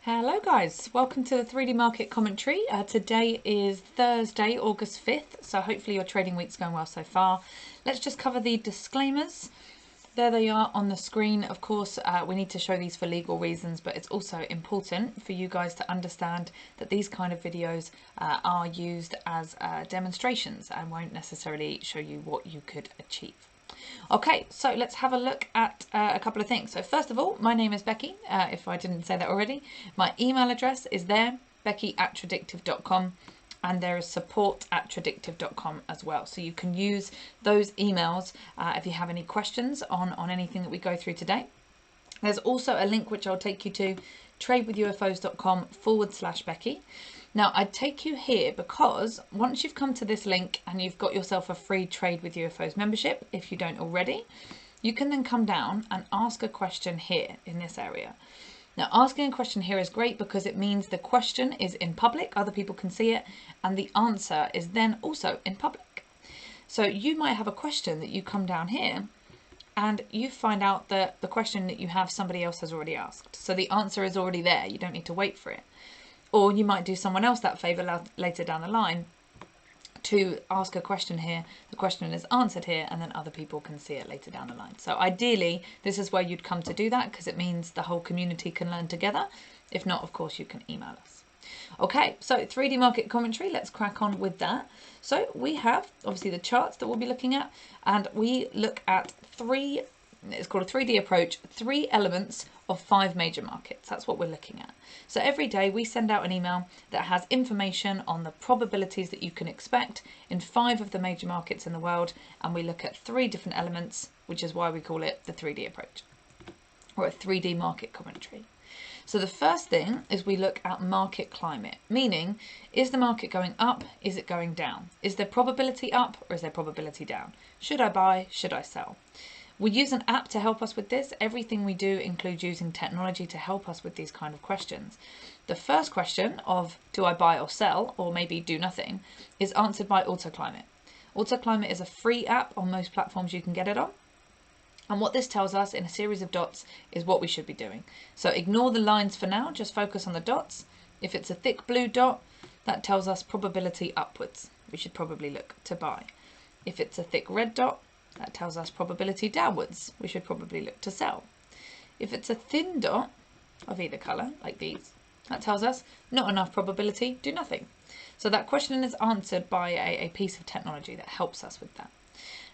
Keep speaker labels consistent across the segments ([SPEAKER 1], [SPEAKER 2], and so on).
[SPEAKER 1] Hello guys, welcome to the 3D market commentary. Today is Thursday, August 5th, so hopefully your trading week's going well so far. Let's just cover the disclaimers. There they are on the screen. Of course, we need to show these for legal reasons, but it's also important for you guys to understand that these kind of videos are used as demonstrations and won't necessarily show you what you could achieve. Okay, so let's have a look at a couple of things. So first of all, my name is Becky, if I didn't say that already. My email address is there, becky@tradictive.com, and there is support@tradictive.com as well. So you can use those emails if you have any questions on anything that we go through today. There's also a link which I'll take you to, tradewithufos.com/Becky. Now, I'd take you here because once you've come to this link and you've got yourself a free Trade with UFOs membership, if you don't already, you can then come down and ask a question here in this area. Now, asking a question here is great because it means the question is in public, other people can see it, and the answer is then also in public. So you might have a question that you come down here and you find out that the question that you have somebody else has already asked. So the answer is already there, you don't need to wait for it. Or you might do someone else that favour later down the line to ask a question here, the question is answered here, and then other people can see it later down the line. So ideally, this is where you'd come to do that because it means the whole community can learn together. If not, of course, you can email us. Okay, so 3D market commentary, let's crack on with that. So we have obviously the charts that we'll be looking at, and we look at it's called a 3D approach, 3 elements of 5 major markets. That's what we're looking at. So every day we send out an email that has information on the probabilities that you can expect in 5 of the major markets in the world, and we look at 3 different elements, which is why we call it the 3D approach, or a 3D market commentary. So the first thing is we look at market climate, meaning is the market going up, is it going down? Is there probability up or is there probability down? Should I buy, should I sell? We use an app to help us with this. Everything we do includes using technology to help us with these kind of questions. The first question of do I buy or sell, or maybe do nothing, is answered by AutoClimate. AutoClimate is a free app on most platforms you can get it on. And what this tells us in a series of dots is what we should be doing. So ignore the lines for now, just focus on the dots. If it's a thick blue dot, that tells us probability upwards. We should probably look to buy. If it's a thick red dot, that tells us probability downwards. We should probably look to sell. If it's a thin dot of either colour, like these, that tells us not enough probability, do nothing. So that question is answered by a piece of technology that helps us with that.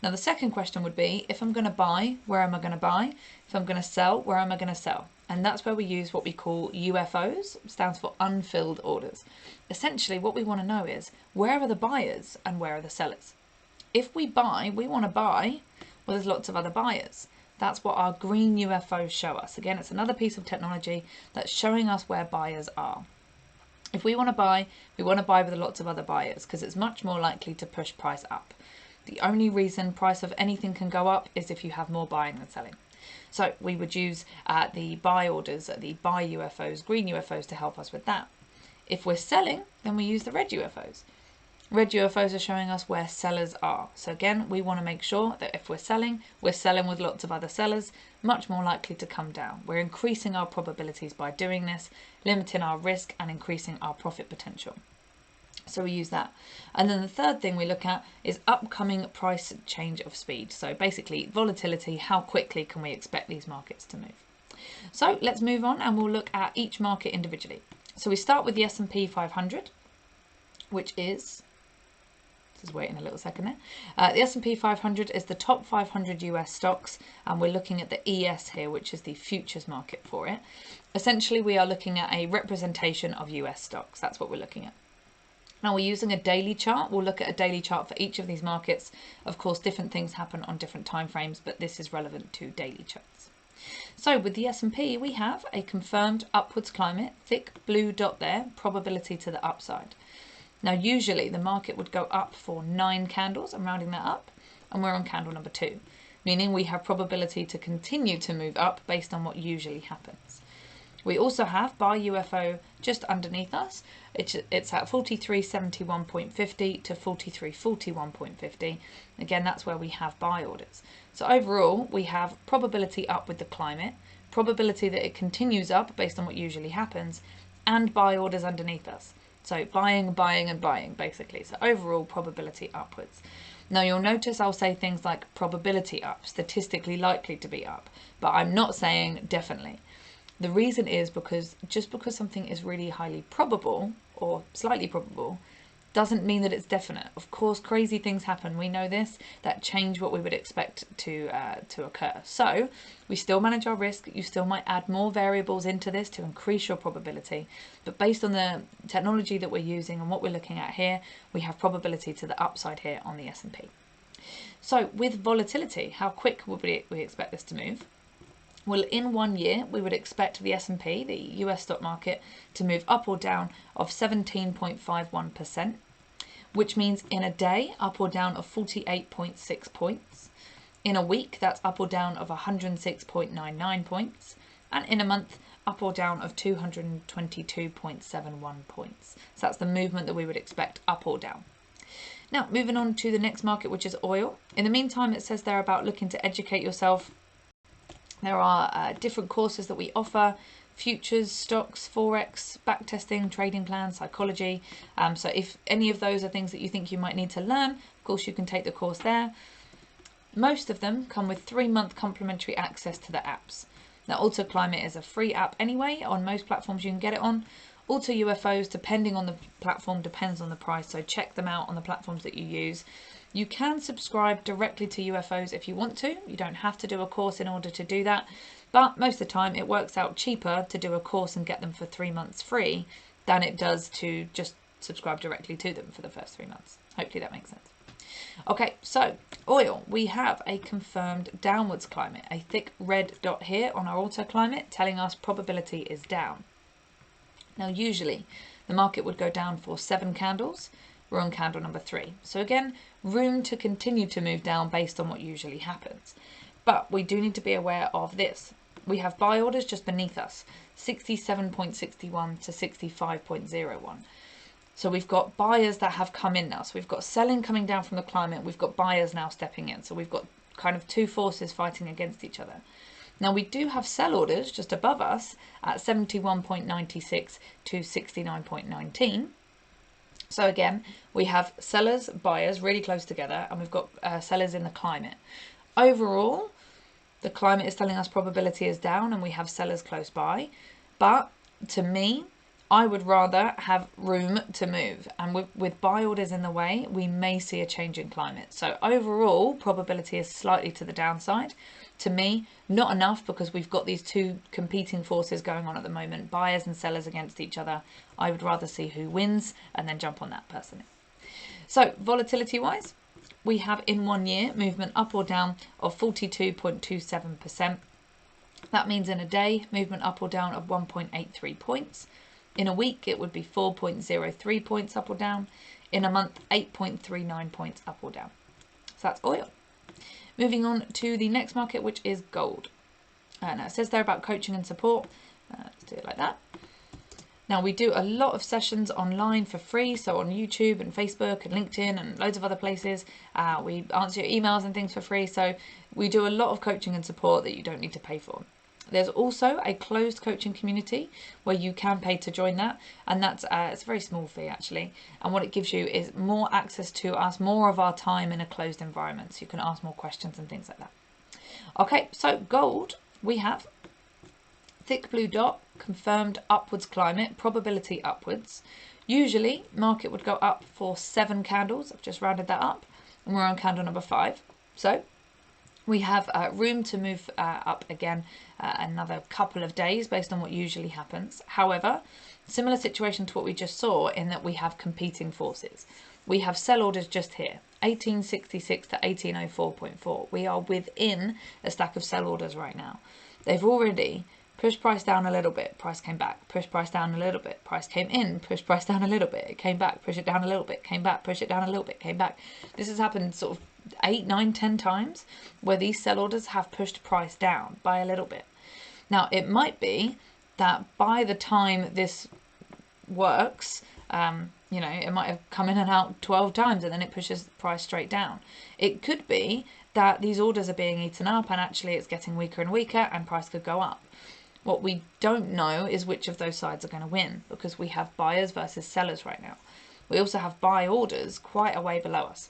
[SPEAKER 1] Now the second question would be, if I'm going to buy, where am I going to buy? If I'm going to sell, where am I going to sell? And that's where we use what we call UFOs, stands for unfilled orders. Essentially what we want to know is, where are the buyers and where are the sellers? If we buy, we want to buy where there's lots of other buyers. That's what our green UFOs show us. Again, it's another piece of technology that's showing us where buyers are. If we want to buy with lots of other buyers because it's much more likely to push price up. The only reason price of anything can go up is if you have more buying than selling. So we would use the buy orders, the buy UFOs, green UFOs to help us with that. If we're selling, then we use the red UFOs. Red UFOs are showing us where sellers are. So again, we want to make sure that if we're selling with lots of other sellers, much more likely to come down. We're increasing our probabilities by doing this, limiting our risk and increasing our profit potential. So we use that. And then the third thing we look at is upcoming price change of speed. So basically volatility, how quickly can we expect these markets to move? So let's move on and we'll look at each market individually. So we start with the S&P 500, which is... Just waiting a little second there. The S&P 500 is the top 500 US stocks, and we're looking at the ES here, which is the futures market for it. Essentially, we are looking at a representation of US stocks. That's what we're looking at. Now we're using a daily chart. We'll look at a daily chart for each of these markets. Of course, different things happen on different time frames, but this is relevant to daily charts. So with the S&P, we have a confirmed upwards climate, thick blue dot there, probability to the upside. Now, usually the market would go up for 9 candles, I'm rounding that up, and we're on candle number 2, meaning we have probability to continue to move up based on what usually happens. We also have buy UFO just underneath us. It's at 4371.50 to 4341.50. Again, that's where we have buy orders. So overall, we have probability up with the climate, probability that it continues up based on what usually happens, and buy orders underneath us. So buying, buying, and buying, basically. So overall probability upwards. Now you'll notice I'll say things like probability up, statistically likely to be up, but I'm not saying definitely. The reason is because just because something is really highly probable or slightly probable doesn't mean that it's definite. Of course, crazy things happen. We know this, that change what we would expect to occur. So we still manage our risk. You still might add more variables into this to increase your probability. But based on the technology that we're using and what we're looking at here, we have probability to the upside here on the S&P. So with volatility, how quick would we expect this to move? Well, in 1 year, we would expect the S&P, the US stock market, to move up or down of 17.51%, which means in a day, up or down of 48.6 points. In a week, that's up or down of 106.99 points. And in a month, up or down of 222.71 points. So that's the movement that we would expect up or down. Now, moving on to the next market, which is oil. In the meantime, it says there about looking to educate yourself. There are different courses that we offer: futures, stocks, forex, backtesting, trading plans, psychology. So if any of those are things that you think you might need to learn, of course you can take the course there. Most of them come with 3-month complimentary access to the apps. Now AutoClimate is a free app anyway. On most platforms you can get it on. AutoUFOs, depending on the platform, depends on the price, so check them out on the platforms that you use. You can subscribe directly to UFOs if you want to. You don't have to do a course in order to do that, but most of the time it works out cheaper to do a course and get them for 3 months free than it does to just subscribe directly to them for the first 3 months. Hopefully that makes sense. Okay, so oil, we have a confirmed downwards climate, a thick red dot here on our AutoClimate telling us probability is down. Now usually the market would go down for 7 candles. We're on candle number 3. So again, room to continue to move down based on what usually happens. But we do need to be aware of this. We have buy orders just beneath us, 67.61 to 65.01. So we've got buyers that have come in now. So we've got selling coming down from the climate. We've got buyers now stepping in. So we've got kind of two forces fighting against each other. Now we do have sell orders just above us at 71.96 to 69.19. So again, we have sellers, buyers really close together, and we've got sellers in the climate. Overall, the climate is telling us probability is down and we have sellers close by. But to me, I would rather have room to move. And with buy orders in the way, we may see a change in climate. So overall, probability is slightly to the downside. To me, not enough, because we've got these two competing forces going on at the moment, buyers and sellers against each other. I would rather see who wins and then jump on that person. So volatility wise, we have in 1 year movement up or down of 42.27%. That means in a day, movement up or down of 1.83 points. In a week, it would be 4.03 points up or down. In a month, 8.39 points up or down. So that's oil. Moving on to the next market, which is gold. Now it says there about coaching and support. Let's do it like that. Now we do a lot of sessions online for free, so on YouTube and Facebook and LinkedIn and loads of other places. We answer your emails and things for free, so we do a lot of coaching and support that you don't need to pay for. There's also a closed coaching community where you can pay to join that, and that's it's a very small fee actually, and what it gives you is more access to us, more of our time in a closed environment, so you can ask more questions and things like that. Okay, so gold, we have thick blue dot, confirmed upwards climate, probability upwards. Usually market would go up for 7 candles. I've just rounded that up, and we're on candle number 5. So we have room to move up again another couple of days based on what usually happens. However, similar situation to what we just saw in that we have competing forces. We have sell orders just here, 1866 to 1804.4. We are within a stack of sell orders right now. They've already pushed price down a little bit, price came back, pushed price down a little bit, price came in, pushed price down a little bit, it came back, push it down a little bit, came back, push it down a little bit, came back. This has happened sort of 8, 9, 10 times where these sell orders have pushed price down by a little bit. Now it might be that by the time this works, you know, it might have come in and out 12 times and then it pushes price straight down. It could be that these orders are being eaten up and actually it's getting weaker and weaker and price could go up. What we don't know is which of those sides are going to win, because we have buyers versus sellers right now. We also have buy orders quite a way below us.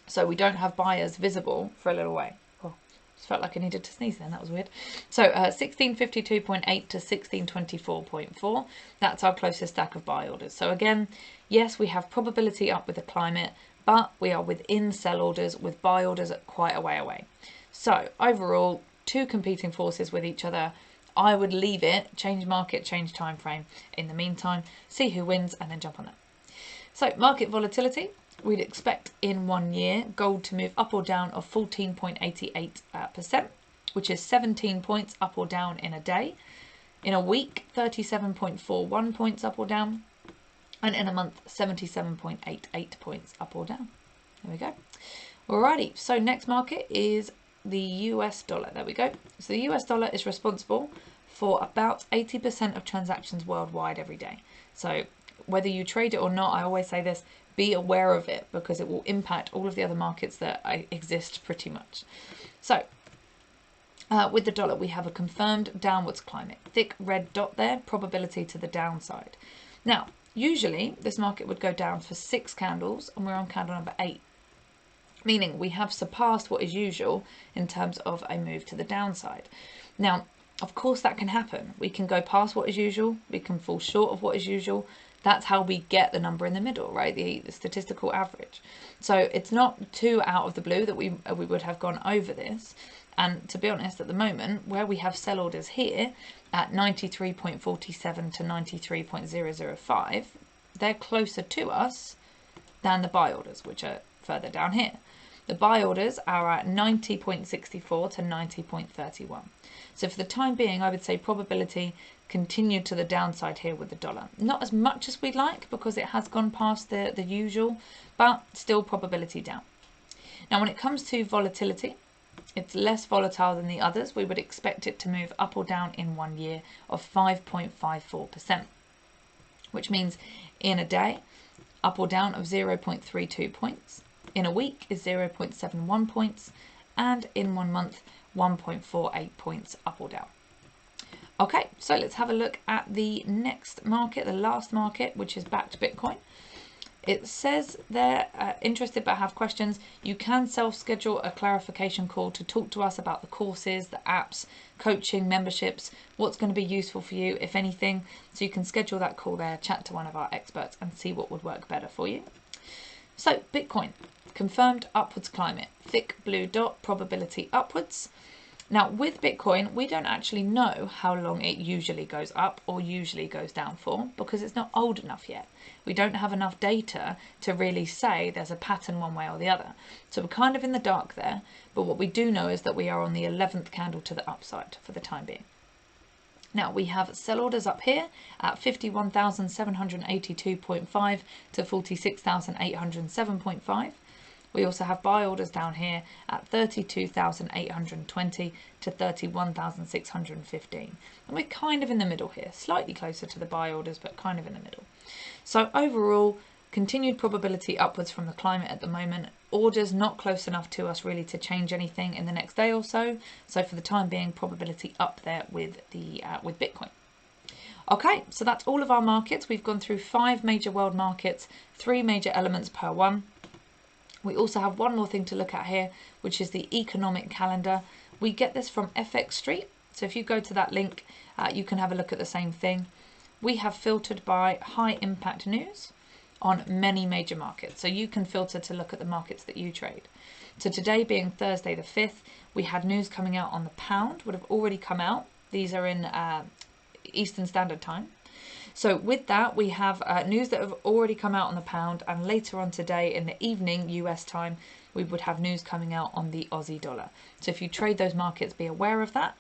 [SPEAKER 1] So we don't have buyers visible for a little way. Oh, just felt like I needed to sneeze then, that was weird. So 1652.8 to 1624.4, that's our closest stack of buy orders. So again, yes, we have probability up with the climate, but we are within sell orders with buy orders at quite a way away. So overall, two competing forces with each other. I would leave it, change market, change time frame in the meantime, see who wins and then jump on that. So market volatility, we'd expect in 1 year gold to move up or down of 14.88%, which is 17 points up or down in a day. In a week, 37.41 points up or down. And in a month, 77.88 points up or down. There we go. Alrighty, so next market is the US dollar. There we go. So the US dollar is responsible for about 80% of transactions worldwide every day. So whether you trade it or not, I always say this, be aware of it because it will impact all of the other markets that exist pretty much. So with the dollar, we have a confirmed downwards climate, thick red dot there, probability to the downside. Now, usually this market would go down for 6 candles and we're on candle number 8. Meaning we have surpassed what is usual in terms of a move to the downside. Now, of course that can happen. We can go past what is usual. We can fall short of what is usual. That's how we get the number in the middle, right? The statistical average. So it's not too out of the blue that we would have gone over this. And to be honest, at the moment, where we have sell orders here at 93.47 to 93.005, they're closer to us than the buy orders, which are further down here. The buy orders are at 90.64 to 90.31. So for the time being, I would say probability continued to the downside here with the dollar. Not as much as we'd like because it has gone past the usual, but still probability down. Now, when it comes to volatility, it's less volatile than the others. We would expect it to move up or down in 1 year of 5.54%, which means in a day, up or down of 0.32 points. In a week is 0.71 points, and in 1 month, 1.48 points up or down. Okay, so let's have a look at the next market, the last market, which is backed Bitcoin. It says they're interested but have questions. You can self-schedule a clarification call to talk to us about the courses, the apps, coaching, memberships, what's going to be useful for you, if anything. So you can schedule that call there, chat to one of our experts and see what would work better for you. So Bitcoin, confirmed upwards climate, thick blue dot, probability upwards. Now with Bitcoin, we don't actually know how long it usually goes up or usually goes down for because it's not old enough yet. We don't have enough data to really say there's a pattern one way or the other. So we're kind of in the dark there, but what we do know is that we are on the 11th candle to the upside for the time being. Now we have sell orders up here at 51,782.5 to 46,807.5. We also have buy orders down here at 32,820 to 31,615. And we're kind of in the middle here, slightly closer to the buy orders, but kind of in the middle. So overall, continued probability upwards from the climate at the moment. Orders not close enough to us really to change anything in the next day or so. So for the time being, probability up there with with Bitcoin. Okay, so that's all of our markets. We've gone through 5 major world markets, 3 major elements per one. We also have one more thing to look at here, which is the economic calendar. We get this from FX Street. So if you go to that link, you can have a look at the same thing. We have filtered by high impact news on many major markets. So you can filter to look at the markets that you trade. So today being Thursday the 5th, we had news coming out on the pound, would have already come out. These are in Eastern Standard Time. So with that, we have news that have already come out on the pound, and later on today in the evening US time, we would have news coming out on the Aussie dollar. So if you trade those markets, be aware of that.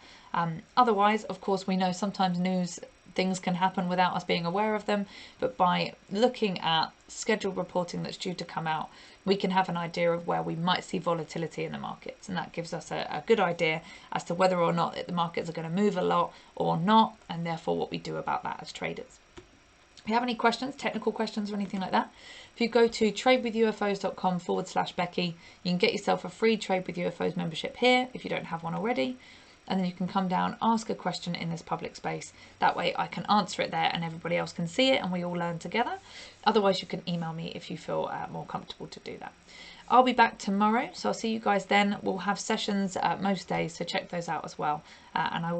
[SPEAKER 1] Otherwise, of course, we know sometimes things can happen without us being aware of them, but by looking at scheduled reporting that's due to come out, we can have an idea of where we might see volatility in the markets, and that gives us a good idea as to whether or not the markets are going to move a lot or not, and therefore what we do about that as traders. If you have any questions, technical questions or anything like that, if you go to tradewithufos.com/Becky, you can get yourself a free Trade with UFOs membership here if you don't have one already. And then you can come down, ask a question in this public space. That way I can answer it there and everybody else can see it and we all learn together. Otherwise you can email me if you feel more comfortable to do that. I'll be back tomorrow, so I'll see you guys then. We'll have sessions most days, so check those out as well. And I will